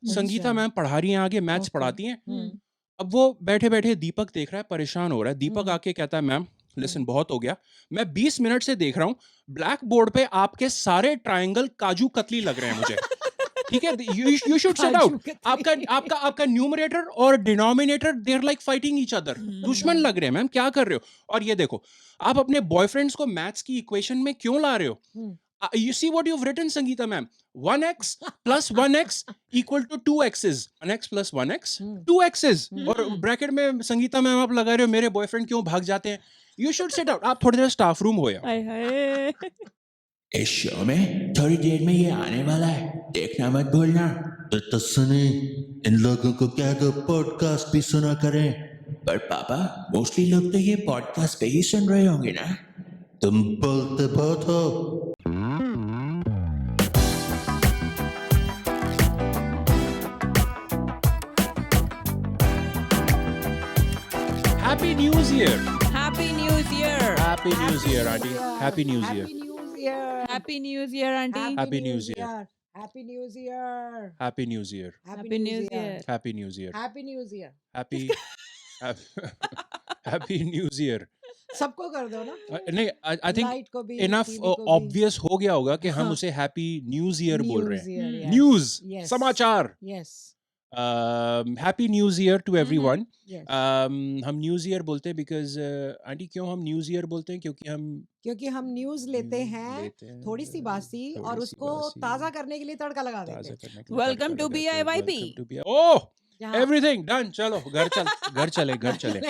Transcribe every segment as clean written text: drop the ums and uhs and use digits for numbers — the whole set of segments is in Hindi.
संगीता अच्छा। मैम पढ़ा रही हैं आगे, मैथ्स ओके। पढ़ाती हैं। हुँ, अब वो बैठे-बैठे दीपक देख रहा है, परेशान हो रहा है। दीपक हुँ, आके कहता है, मैम लिसन हुँ। बहुत हो गया। मैं 20 मिनट से देख रहा हूँ, ब्लैक बोर्ड पे आपके सारे ट्रायंगल काजू कतली लग रहे हैं मुझे। ठीक है? You should set out. Kaju katli. आपका आपका आपका न्यूमरेटर और denominator they are like fighting each other. दुश्मन हुँ, लग रहे हैं मैम, क्या कर रहे हो? और ये देखो, आप अपने बॉयफ्रेंड्स को मैथ्स की इक्वेशन में क्यों ला रहे हो? हुँ। You see what you've written, Sangeeta ma'am. 1x plus 1x equal to 2x's. 1x plus 1x, hmm, 2x's. हुँ। और ब्रैकेट में संगीता मैम आप लगा रहे हो, मेरे बॉयफ्रेंड क्यों भाग जाते हैं? You should sit out. आप थोड़ी देर स्टाफ रूम हो यार। हाय हाय। इस शो में थोड़ी देर में ये आने वाला है, देखना मत भूलना। तो सुने, इन लोगों को क्या दो पॉडकास्ट भी सुना करें। पर पापा, मोस्टली लोग तो ये पॉडकास्ट पे ही सुन रहे होंगे ना। तुम बोलते बहुत हो। Happy New Year. Happy New Year. Happy New Year, auntie. Happy New Year. Happy New Year. Happy New Year, auntie. Happy New Year. Happy New Year. Happy New Year. Happy New Year. Happy New Year. Happy New Year. Happy Happy New Year. सबको कर दो ना। नहीं, I think लाइट को भी, इनफ टीवी को भी। ऑब्वियस हो गया होगा कि हम हाँ। उसे हैप्पी न्यूज़ ईयर बोल रहे हैं। Year, yes. News, Yes. समाचार। Yes. Happy news year to everyone. Yes. हम न्यूज़ ईयर बोलते हैं बिकॉज़ आंटी क्यों हम न्यूज़ ईयर बोलते हैं? क्योंकि हम क्योंकि हम न्यूज़ लेते हैं, थोड़ी सी बासी और थोड़ी सी उसको बासी, ताज़ा करने के लिए तड़का लगा देते ताज़ा हैं। करने के लिए Welcome तड़का to लगाते हैं। BIYP. Welcome to BIYP. ओह! जहाँ Everything done. चलो घर चले, घर चले।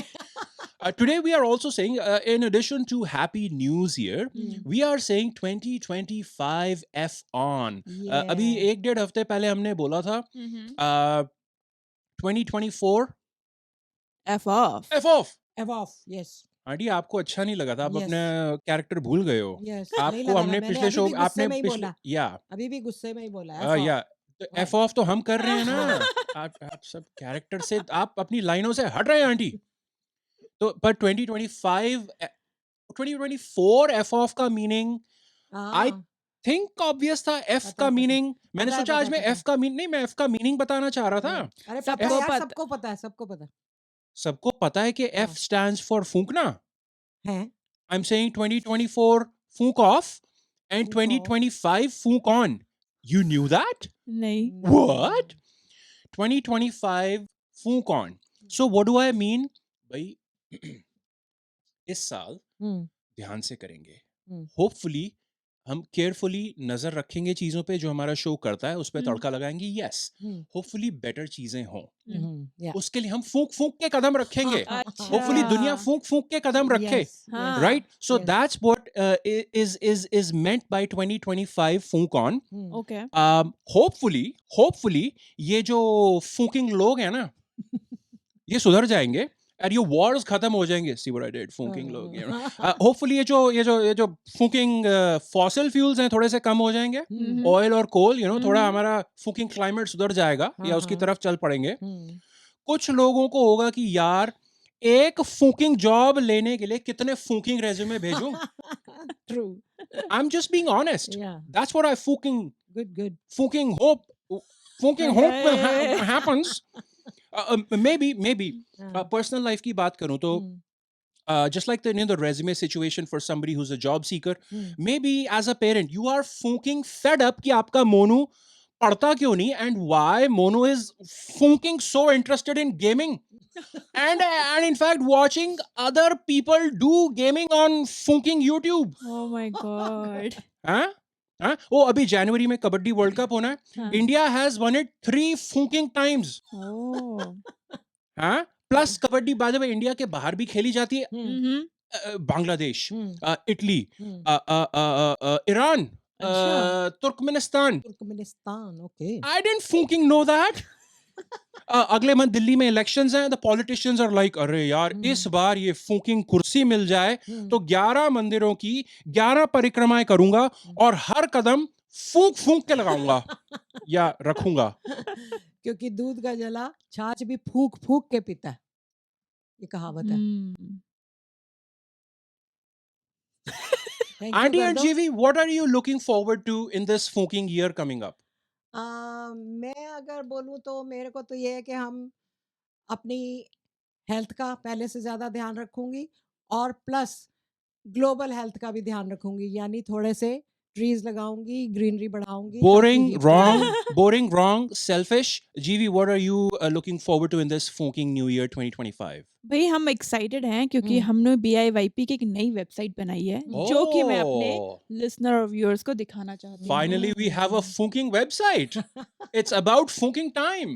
Today we are also saying, in addition to Happy News Year, we are saying 2025 F on. अभी Yeah. 1-1.5 हफ्ते पहले हमने बोला था, 2024 F off. F off. F off. Yes. Aunty आपको अच्छा नहीं लगा था, आप Yes. अपने कैरेक्टर भूल गए हो। Yes. नहीं आपको लगा था, हमने मैंने पिछले अभी शो भी गुस्से आपने में ही पिछले बोला। या अभी भी गुस्से में ही बोला। F off. या तो Right. एफ ऑफ तो हम कर रहे हैं ना। आप सब कैरेक्टर से आप अपनी लाइनों से हट रहे हैं आंटी। तो पर 2024 एफ ऑफ का मीनिंग आई हाँ, थिंक ऑब्वियस था। एफ पता का है, पता है। मीनिंग मैंने पता है, सोचा पता आज है, मैं पता एफ का मीनिंग नहीं, मैं एफ का मीनिंग बताना चाह रहा था। अरे पता सबको है यार, पता- सबको पता है, सबको पता सबको पता है कि एफ हाँ। स्टैंड्स फॉर फूंकना। है। आई एम सेइंग 2024 फूंक ऑफ एंड फूंक off. 2025 फूंक ऑन। You knew that? नहीं. What? 2025 फूंक on. So what do I mean? भाई इस साल हम्म, ध्यान से करेंगे। हम्म, होपफुली हम केयरफुली नजर रखेंगे चीजों पे जो हमारा शो करता है, उस पे तड़का लगाएंगे। यस, हम्म, होपफुली बेटर चीजें हों। yeah. उसके लिए हम फूंक फूंक के कदम रखेंगे। अच्छा. होपफुली दुनिया फूंक फूंक के कदम रखे। Yes, हाँ. yes. Right? So Yes. That's what is meant by 2025 फूंक ऑन। Hmm, Okay. होपफुली ये जो फूकिंग लोग हैं ना, ये सुधर जाएंगे और ये वॉर्स खत्म हो जाएंगे। सी व्हाट आई डिड, फूकिंग लोग, यू नो। होपफुली ये जो फूकिंग फॉसिल फ्यूल्स हैं थोड़े से कम हो जाएंगे। Mhm. ऑयल और कोल, यू नो, थोड़ा हम्म। हमारा फूकिंग क्लाइमेट सुधर जाएगा या हाँ, उसकी हाँ। तरफ चल पड़ेंगे। हम्म, कुछ लोगों को होगा कि यार एक फूकिंग जॉब लेने के लिए कितने फूकिंग रेज्यूमे भेजूं। True. I am just being honest. Yeah. That's what I Good. fucking hope will happens. Maybe हाँ. personal life की बात करूं तो हम्म, just like the resume situation for somebody who's a job seeker, hmm. maybe as a parent you are fucking fed up कि आपका मोनू पढ़ता क्यों नहीं, and why Mono is fucking so interested in gaming and in fact watching other people do gaming on fucking YouTube. Oh my god. हाँ? हाँ? ओ अभी जनवरी में कबड्डी वर्ल्ड कप होना है। हाँ. India has one it 3 fucking times. Oh. हाँ? Plus kabaddi by the way India के बाहर भी खेली जाती है। हम्म, Mhm. बांग्लादेश, हम्म, इटली, हम्म. ईरान, अच्छा. Turkmenistan. Turkmenistan. Okay. I didn't fucking know that. अगले मंथ दिल्ली में इलेक्शंस हैं। द पॉलिटिशियंस आर लाइक, अरे यार इस बार ये फूकिंग कुर्सी मिल जाए तो 11 मंदिरों की 11 परिक्रमाएं करूंगा और हर कदम फूंक फूंक के लगाऊंगा या रखूंगा। क्योंकि दूध का जला छाछ भी फूक फूक के पीता है, ये कहावत है। Hmm. Thank you Andy कर and दो। GV, what are you looking forward to in this fucking year coming up? मैं अगर बोलूँ तो मेरे को तो ये है कि हम अपनी हेल्थ का पहले से ज़्यादा ध्यान रखूँगी और प्लस ग्लोबल हेल्थ का भी ध्यान रखूँगी, यानी थोड़े से ट्रीज़ लगाऊँगी, ग्रीनरी बढ़ाऊँगी ताकि Boring, heat wrong, come boring, wrong, selfish. GV, what are you looking forward to in this funking New Year 2025? भाई हम एक्साइटेड हैं क्योंकि हुँ। हमने BIYP की एक नई वेबसाइट बनाई है जो कि मैं अपने Oh, लिसनर और व्यूअर्स को दिखाना चाहती हूँ। finally we have a funking website. It's about funking time.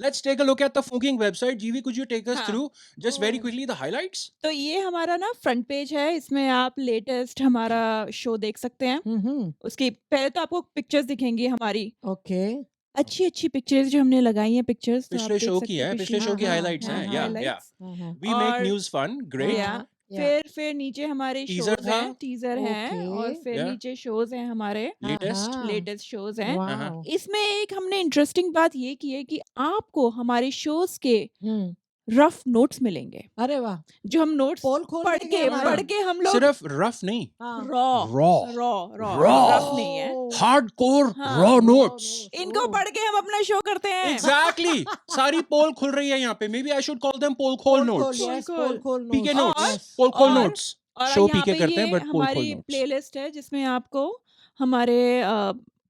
Let's take a look at the funking website. GV, could you take us हाँ। through just very Oh. quickly the highlights? तो ये हमारा ना फ्रंट पेज है, इसमें आप लेटेस्ट हमारा शो देख सकते हैं। हुँ। उसकी पहले तो आपको पिक्चर्स दिखेंगी हमारी, ओके। अच्छी-अच्छी पिक्चर्स जो हमने लगाई हैं पिक्चर्स तो आप पिछले देख शो सकते की हैं है, पिछले पिछली शो की हाँ, highlights हाँ, हैं. हाँ, Yeah, highlights। yeah. हाँ, हाँ। We make और news fun. Great. या या। फिर नीचे हमारे Teaser शोज था। हैं, टीजर हैं और ओके। फिर Yeah. नीचे शोज हैं हमारे, Latest. हाँ। लेटेस्ट शोज हैं। वाओ! इसमें एक हमने इंटरेस्टिंग बात ये की है कि आपको हमारे शोज के हुँ। रफ नोट्स मिलेंगे, अरे वाह! जो हम नोट्स पोल खोल पढ़ देंगे के हमारी? हम लोग सिर्फ रफ नहीं, हाँ। रॉ raw, रफ नहीं है, ओह! hardcore हाँ। raw raw notes. notes. इनको ओह! पढ़ के हम अपना शो करते हैं। Exactly. सारी पोल खुल रही है यहाँ पे. Maybe I should call them poll call notes. yes, पोल पोल खोल PK notes. notes. Yes. Poll call और- notes. और Show यहाँ PK पे करते हैं ये but poll call हमारी notes. प्लेलिस्ट है जिसमें आपको हमारे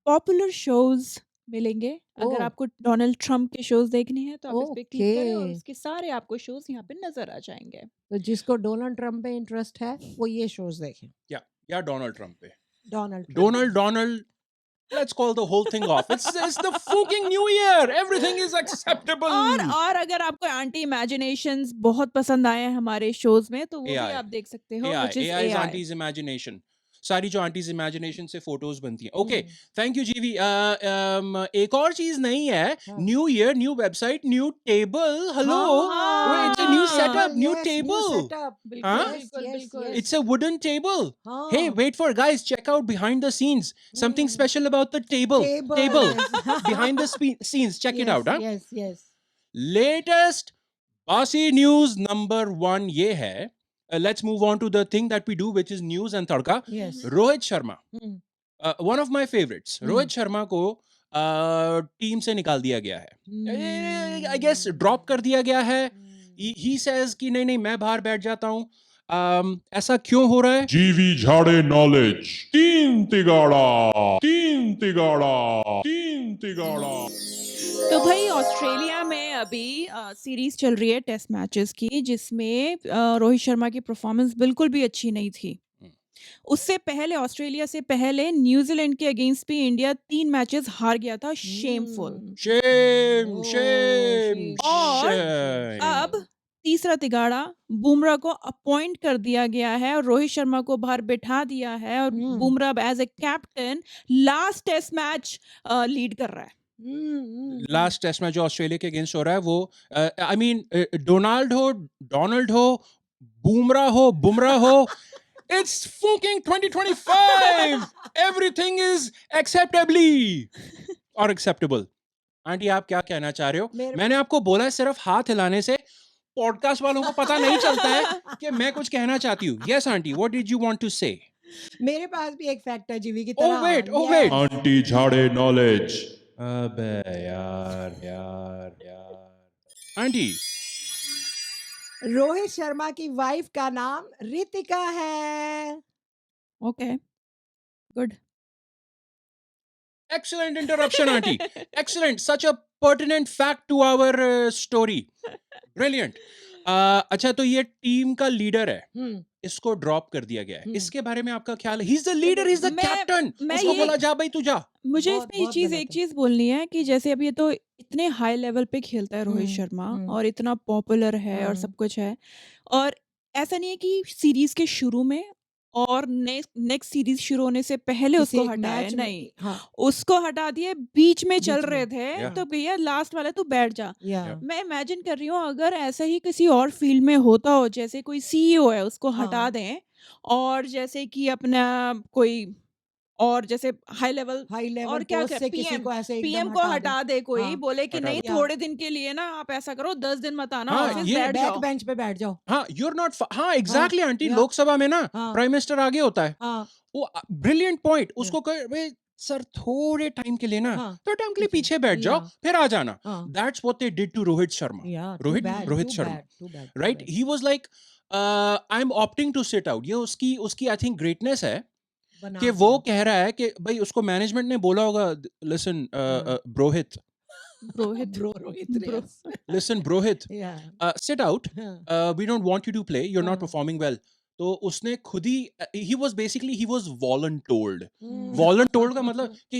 पॉपुलर शोज मिलेंगे। अगर ओह! आपको डोनाल्ड ट्रम्प के शोज देखने हैं तो आप इस पे क्लिक करें और ओके। उसके सारे आपको शोज यहाँ पे नजर आ जाएंगे। तो जिसको डोनाल्ड ट्रम्प पे इंटरेस्ट है वो ये शोज देखें। या Donald Trump पे. Donald Trump. Donald. Let's call the whole thing off. It's the fucking new year. Everything is acceptable. और अगर आपको एंटी इमेजिनेशंस बहुत पसंद आए हैं हमारे शोज में तो वो भी AI. आप देख सकते हो, AI. which is AI is AI। auntie's imagination. सारी जो आंटीज इमेजिनेशन से फोटोज बनती हैं. Okay, hmm. थैंक यू जीवी. एक और चीज नहीं है. हाँ। New year, new website, new table. Hello. हाँ। It's a new setup, new Yes, table. setup. बिल्कुल हाँ? बिल्कुल Yes, बिल्कुल। yes. It's a wooden table. हाँ। Hey, wait for guys. Check out behind the scenes. Something Hmm. special about the table. Table. Behind the scenes. Check it Yes, out. Huh? Yes, yes. Latest Basi news number 1 ये है. Let's move on to the thing that we do, which is news and tadka. Yes. Rohit Sharma. Hmm. One of my favorites. Hmm. Rohit Sharma को टीम से निकाल दिया गया है. I guess ड्रॉप कर दिया गया है. He says कि नहीं मैं बाहर बैठ जाता हूँ. ऐसा क्यों हो रहा है? जीवी झाड़े नॉलेज तीन तिगाड़ा तो भाई ऑस्ट्रेलिया में अभी सीरीज चल रही है टेस्ट मैचेस की जिसमें रोहित शर्मा की परफॉर्मेंस बिल्कुल भी अच्छी नहीं थी। उससे पहले ऑस्ट्रेलिया से पहले न्यूजीलैंड के अगेंस्ट भी इंडिया 3 मैचेस हार गया था। Shameful. Shame, Oh, shame, shame. और shame. अब तीसरा तिगाड़ा बुमराह को अपॉइंट कर दिया गया है और रोहित शर्मा को बाहर बिठा दिया है और Bumrah as a captain last test match lead कर रहा है। लास्ट टेस्ट मैच जो ऑस्ट्रेलिया के अगेंस्ट हो रहा है वो आई मीन डोनाल्ड हो बुमराह हो इट्स फुकिंग 2025 एवरीथिंग इज एक्सेप्टेबली और एक्सेप्टेबल. आंटी आप क्या कहना चाह रहे हो? मेरे- मैंने आपको बोला है सिर्फ हाथ हिलाने से पॉडकास्ट वालों को पता नहीं चलता है कि मैं कुछ कहना चाहती हूँ. Yes aunty, what did you want to say? मेरे पास भी एक फैक्ट है जीवी की Oh, तरह। wait, oh, Yes. wait. Aunty झाड़े नॉलेज अबे यार. आंटी रोहित शर्मा की वाइफ का नाम रितिका है। Okay good. excellent interruption auntie. Excellent, such a pertinent fact to our story. Brilliant. अच्छा तो ये टीम का लीडर है, हम्म, इसको ड्रॉप कर दिया गया है. हम्म. इसके बारे में आपका ख्याल है? He is the leader, he is the मैं- कैप्टन. मैं उसको ये- बोला जा भाई तू जा. मुझे बहुत- इसमें एक बहुत चीज गलत है। बोलनी है कि जैसे अब ये तो इतने हाई लेवल पे खेलता है रोहित हम्म, शर्मा हम्म. और इतना पॉपुलर है और हम्म. सब कुछ है और ऐसा नहीं है कि सीरीज के शुरू में और नेक्स्ट सीरीज शुरू होने से पहले किसी उसको एक हटाया मैच में- नहीं, हाँ, उसको हटा दिए बीच में चल बीच में, रहे थे Yeah. तो भैया लास्ट वाले तू बैठ जा। या मैं इमेजिन कर रही हूँ अगर ऐसा ही किसी और फील्ड में होता हो जैसे कोई सीईओ है उसको हटा हाँ. दें और जैसे कि अपना कोई और जैसे हाई लेवल हाई और लेवल क्या पोस्ट करे, से किसी PM को ऐसे पीएम एकदम को हटा दे कोई हाँ, बोले कि हटा नहीं दे। थोड़े दिन के लिए ना आप ऐसा करो 10 दिन मत आना हाँ, ऑफिस ये बैठ बैक जाओ। बेंच पे बैठ जाओ। हाँ, you're not हाँ एग्जैक्टली आंटी. yeah. लोकसभा में ना हाँ. प्राइम मिनिस्टर आगे होता है. हाँ, वो ब्रिलियंट पॉइंट. उसको कहे भाई सर थोड़े टाइम के लिए ना, हाँ, थोड़े टाइम के लिए पीछे, पीछे बैठ जाओ, या, फिर आ जाना. हाँ, That's what they did to Rohit Sharma. या, Rohit too Sharma, bad, too right? bad. He was like, I'm opting to sit out. ये उसकी उसकी I think greatness है बना कि वो दिया. कह रहा है कि भाई उसको मैनेजमेंट ने बोला होगा, listen, हाँ. Brohit, Rohit Bro, Rohit, Bro. yes. listen Brohit, Yeah. sit out. हाँ, We don't want you to play. You're not हाँ. performing well. तो उसने खुद ही he was basically he was voluntold. Hmm. Voluntold का मतलब कि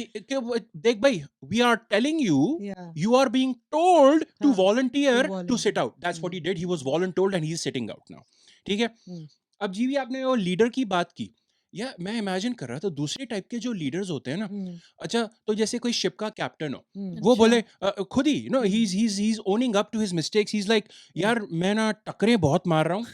देख भाई, we are telling you, Yeah. you are being told to हाँ, volunteer to to volunteer. sit out. That's what he did. He was voluntold and he is sitting out now. ठीक है. हम्म. अब जी भी आपने वो लीडर की बात की, या मैं इमेजिन कर रहा था दूसरे टाइप के जो लीडर्स होते हैं ना, हम्म. अच्छा तो जैसे कोई शिप का कैप्टन हो, हम्म. वो अच्छा। बोले खुद ही no he's owning up to his mistakes. He's like, यार मैं ना टकरे बहुत मार रहा हूँ,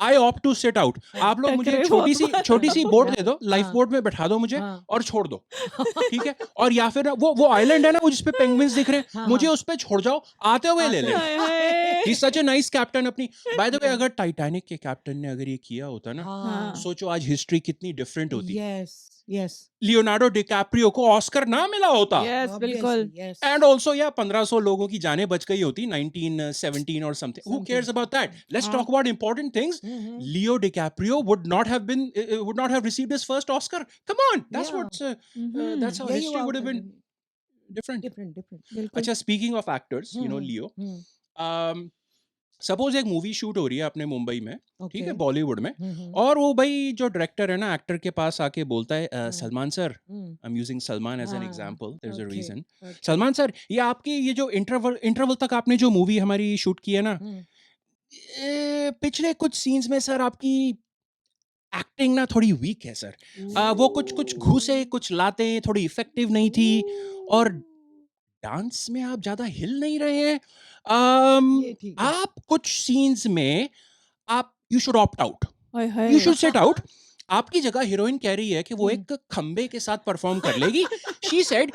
I opt to sit out. आप लोग मुझे टकरे छोटी बहुत सी मार बोट दे दो, लाइफ हाँ. बोट में बैठा दो मुझे हाँ. और छोड़ दो, ठीक है. और या फिर ना वो आइलैंड है ना, वो जिसपे पेंगुइन्स दिख रहे हैं, हाँ, मुझे हाँ. उस पे छोड़ जाओ, आते हुए ले ले. हाय हाय He's such a nice captain. अपनी बाय द वे, अगर टाइटैनिक के कैप्टन ने अगर ये किया होता ना, हाँ. सोचो आज हिस्ट्री कितनी डिफरेंट होती. Yes, yes. लियोनार्डो डिकैप्रियो को ऑस्कर ना मिला होता. यस Obviously, बिल्कुल yes. And also, yeah, 1500 लोगों की जानें बच गई होती, 1917 or something. Who cares about that? Let's हाँ. talk about important things. Mhm. Leo DiCaprio would not have received his first Oscar. Come on, that's Yeah. that's how Yeah, you history are would have been different. different. बिल्कुल अच्छा, speaking of actors, Leo. Suppose एक मूवी शूट हो रही है अपने मुंबई में, ठीक है, Okay. बॉलीवुड में, Mhm. और वो भाई जो डायरेक्टर है ना, एक्टर के पास आके बोलता है, Salman sir, Mm. I am using Salman as an हाँ, example, there is a okay, reason. okay. Salman sir, ये आपकी ये जो इंटरवल तक आपने जो मूवी हमारी शूट की है ना, Mm. पिछले कुछ सीन्स में सर आपकी एक्टिंग ना थोड़ी वीक है सर. वो कुछ घुसे कुछ लाते, थोड़ी इफेक्टिव नहीं थी, और डांस में आप ज्यादा हिल नहीं रहे हैं. ये ठीक है. आप कुछ सीन्स में आप you should opt out, hi you hi should set out. आपकी जगह हीरोइन कह रही है कि वो हम्म. एक खंबे के साथ परफॉर्म कर लेगी. शी सेड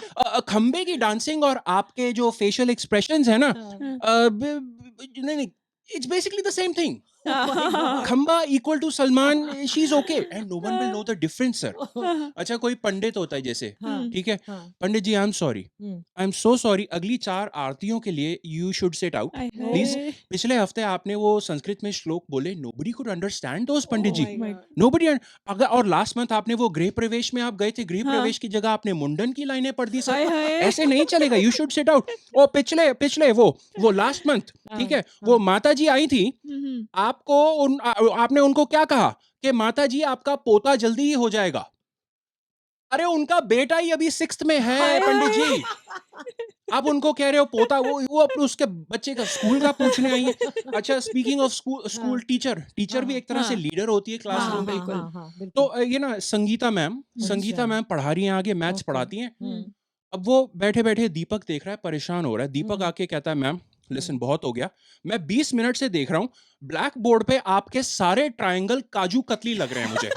खंबे की डांसिंग और आपके जो फेशियल एक्सप्रेशंस है ना, हाँ. नहीं, it's basically the same thing. Oh my God. खंबा equal to Salman, she is okay and no one will know the difference sir. अच्छा, कोई पंडित होता है जैसे, हाँ. ठीक है, हाँ. Pandit ji, I am sorry, hmm. I am so sorry, अगली 4 आरतियों के लिए यू शुड सिट आउट हाय प्लीज. हाय पिछले हफ्ते आपने वो संस्कृत में श्लोक बोले, nobody could understand those Pandit ji, Oh my God. Nobody. अगर और लास्ट मंथ आपने वो गृह प्रवेश में आप गए थे, गृह हाँ. प्रवेश की जगह आपने मुंडन की लाइनें पढ़ दी हाय सर. हाय ऐसे नहीं चलेगा, यू शुड सिट आउट. और पिछले वो लास्ट मंथ, ठीक है, वो माता जी आई थी, हम्म आपको आपने उनको क्या कहा कि माता जी आपका पोता जल्दी ही हो जाएगा. अरे उनका बेटा ही अभी 6th में है हाय पंडित हाय जी. आप उनको कह रहे हो पोता, वो अपने उसके बच्चे का स्कूल का पूछने आई है. अच्छा, स्पीकिंग ऑफ स्कूल, टीचर भी एक तरह से हाँ. लीडर होती है हाँ, क्लासरूम में. बिल्कुल. हाँ, तो बिल्कुल. ये ना संगीता अच्छा. मैम पढ़ा रही हैं, आगे मैथ्स Okay. पढ़ाती हैं. हम्म. अब वो बैठे बैठे दीपक देख रहा है, परेशान हो रहा है. दीपक हम्म. आके कहता है, मैम लिसन, बहुत हो गया, मैं 20 मिनट से देख रहा हूँ, ब्लैक बोर्ड पे आपके सारे ट्रायंगल काजू कतली लग रहे हैं मुझे.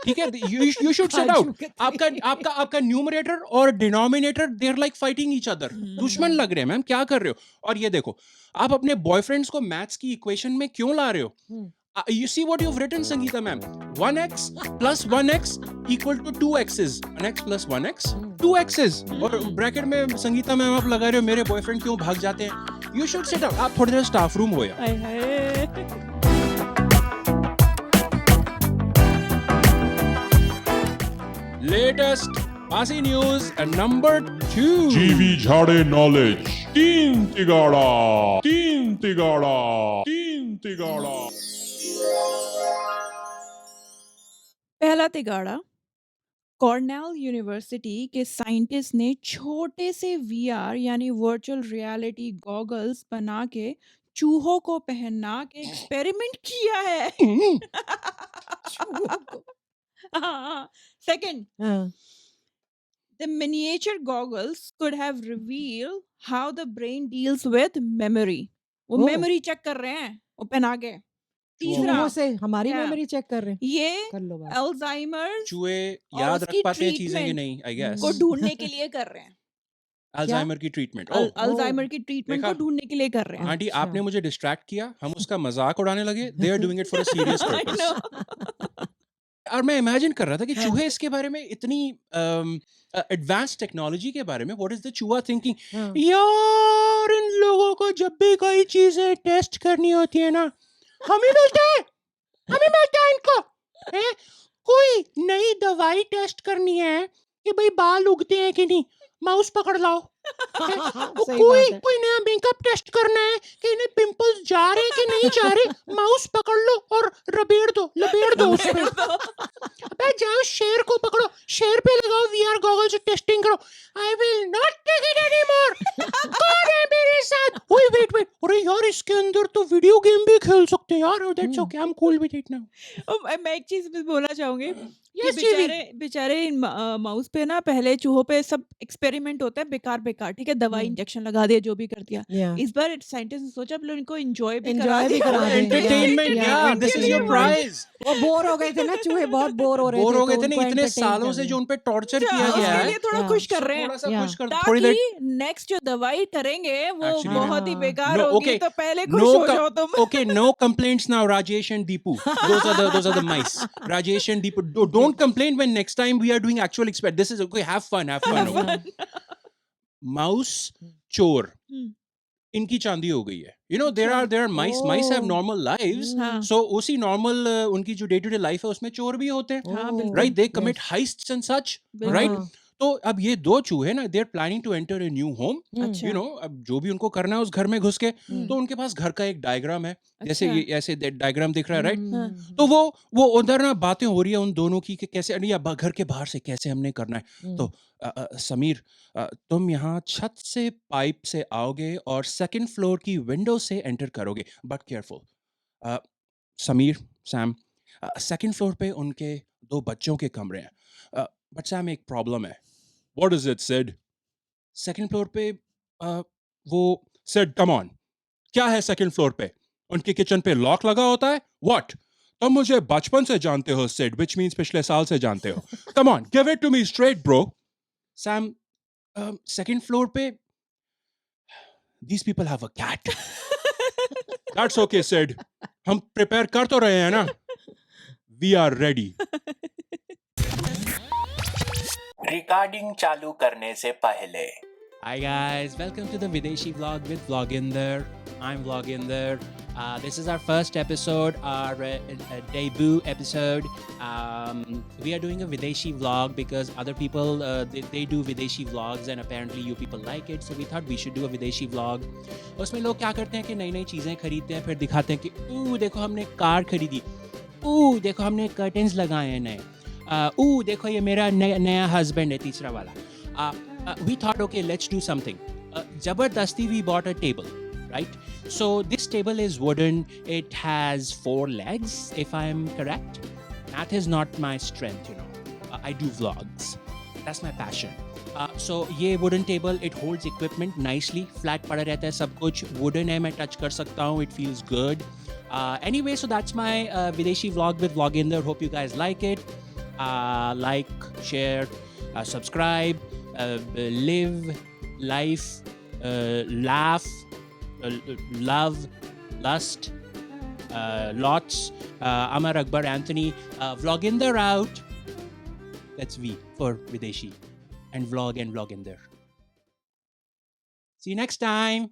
ठीक है, यू शुड सेट आउट. आपका न्यूमरेटर और denominator, they are like fighting each other. दुश्मन लग रहे हैं मैम, क्या कर रहे हो. और ये देखो, आप अपने बॉयफ्रेंड्स को मैथ्स की इक्वेशन में क्यों ला रहे हो. हम्म. You see what you've written, Sangeeta ma'am. 1x plus 1x equal to 2x's. 1x plus 1x, 2x's. और ब्रैकेट में संगीता मैम आप लगा रहे हो, मेरे बॉयफ्रेंड क्यों भाग जाते हैं. You should sit up. आप थोड़ी देर स्टाफ रूम हो यार. हाय हाय Latest Pasi news number 2. जीवी झाड़े नॉलेज. तीन तिगाड़ा. पहला तिगाड़ा, कॉर्नेल यूनिवर्सिटी के साइंटिस्ट ने छोटे से वीआर यानी वर्चुअल रियलिटी गॉगल्स बना के चूहों को पहना के एक्सपेरिमेंट किया है. सेकंड, हाँ. the miniature goggles could have revealed how the brain deals with memory. वो Oh. मेमोरी चेक कर रहे हैं वो पहना के. तीसरा, चूहों से हमारी Yeah. मेमोरी चेक कर रहे हैं. ये कर लो बात. अल्जाइमर चूहे और याद उसकी रख पाते हैं चीजें कि treatment नहीं, आई गेस. को ढूंढने के लिए कर रहे हैं. अल्जाइमर की ट्रीटमेंट. अल्जाइमर की ट्रीटमेंट को देखा? ढूंढने के लिए कर रहे हैं. आंटी, अच्छा. आपने मुझे डिस्ट्रैक्ट किया, हम उसका मजाक उड़ाने लगे. They are doing it for a serious I purpose. know. और मैं इमेजिन कर रहा था कि चूहे इसके बारे में इतनी एडवांस टेक्नोलॉजी के बारे में, व्हाट इज द चूहा थिंकिंग, हाँ। यार इन लोगों को जब भी कोई चीजें टेस्ट करनी होती है ना, हमें मिलता है इनको हैं? कोई नई दवाई टेस्ट करनी है कि भाई बाल उगते हैं कि नहीं, माउस पकड़ लाओ। वो सही कोई बात है। कोई नया मेकअप टेस्ट करना है कि इन्हें पिंपल्स जा रहे हैं कि नहीं जा रहे, माउस पकड़ लो और लपेट दो उस पे। अबे जाओ शेर को पकड़ो, शेर पे लगाओ वीआर गॉगल्स से टेस्टिंग करो। I will not take it anymore. कौन है मेरे साथ? ओए वेट, अरे यार इसके अंदर तो वीडियो गेम भी खेल सकते हैं यार। That's okay, I am cool with it now. मैं एक चीज भी बोलना चाहूंगी कि यस जीवी। बेचारे इन माउस पे ना पहले चूहों पे सब एक्सपेरिमेंट होता है बेकार, ठीक है, दवाई इंजेक्शन लगा दिया, जो भी कर दिया। Yeah. इस बार साइंटिस्ट ने सोचा अब इनको एंजॉय भी Enjoy भी करा दें, एंटरटेनमेंट, yeah, या this is your entertainment. Prize. वो बोर हो गए थे ना चूहे, बहुत बोर हो रहे थे। बोर हो गए तो थे ना उनको इतने entertain सालों से करना। जो उन पे टॉर्चर किया उसके गया है, लिए थोड़ा Yeah. खुश कर रहे थोड़ा हैं सा Yeah. खुश कर थोड़ी ताकि देर। नेक्स्ट जो दवाई करेंगे वो Actually, बहुत ही हाँ. बेकार No, होगी, okay. तो पहले खुश No हो जाओ तुम। okay, no complaints now, Rajesh and Deepu. Those are the mice. Rajesh and Deepu, don't complain when next time we are doing actual experiment. This is okay. Have fun. Okay? Mouse chore. इनकी चांदी हो गई है। You know, there are mice. Mice have Oh. normal lives. हाँ। So उसी normal उनकी जो day to day life है उसमें चोर भी होते हैं। हाँ, Oh. बिल्कुल। Right? They commit Yes. heists and such. बिल्कुल। Right? हाँ. तो अब ये दो चूहे ना, they are planning to enter a new home. अच्छा। You know, अब जो भी उनको करना है उस घर में घुस के, हम्म। तो उनके पास घर का एक डायग्राम है, जैसे अच्छा। ये ऐसे डायग्राम दिख रहा है, राइट? हम्म. तो वो उधर ना बातें हो रही है उन दोनों की कि कैसे, या घर के बाहर से कैसे हमने करना है। तो समीर, तुम यहाँ छत से पाइप से आओगे और सेकंड फ्लोर की विंडो से एंटर करोगे, but careful. Sameer, Sam, second floor पे उनके दो बच्चों के कमरे हैं, बट सैम एक प्रॉब्लम है। What is it, Sid? Second floor पे वो Sid, come on. क्या है सेकंड फ्लोर पे? उनके किचन पे लॉक लगा होता है? What? तुम मुझे बचपन से जानते हो, Sid, which means पिछले साल से जानते हो. Come on, give it to me straight, bro. Sam, second floor पे these people have a cat. That's okay, Sid. हम प्रिपेयर कर तो रहे हैं ना? We are ready. रिकॉर्डिंग चालू करने से पहले Hi guys, welcome to the Videshi vlog with Vloginder. I'm Vloginder. This is our first episode, our debut episode. We are doing a Videshi vlog because other people they do Videshi vlogs and apparently you people like it. So we thought we should do a Videshi vlog. उसमें लोग क्या करते हैं कि नई नई चीज़ें खरीदते हैं, फिर दिखाते हैं कि देखो हमने कार खरीदी, देखो हमने कर्टन्स लगाए हैं नए, देखो ये मेरा नया हस्बैंड है, तीसरा वाला। We thought, okay, let's do something. Jabardasti, we bought a table, right? So this table is wooden. It has 4 legs, if I am correct. Math is not my strength, you know. I do vlogs. That's my passion. So ये wooden table, it holds equipment nicely. Flat पड़ा रहता है सब कुछ. Wooden है, मैं touch कर सकता हूँ. It feels good. Anyway, so that's my Videshi vlog with Vloginder. Hope you guys like it. Like, share, subscribe. Live, life, laugh, love, lust, lots. Amar Akbar Anthony, Vloginder out. That's V for Videshi, and Vlog and Vloginder. See you next time.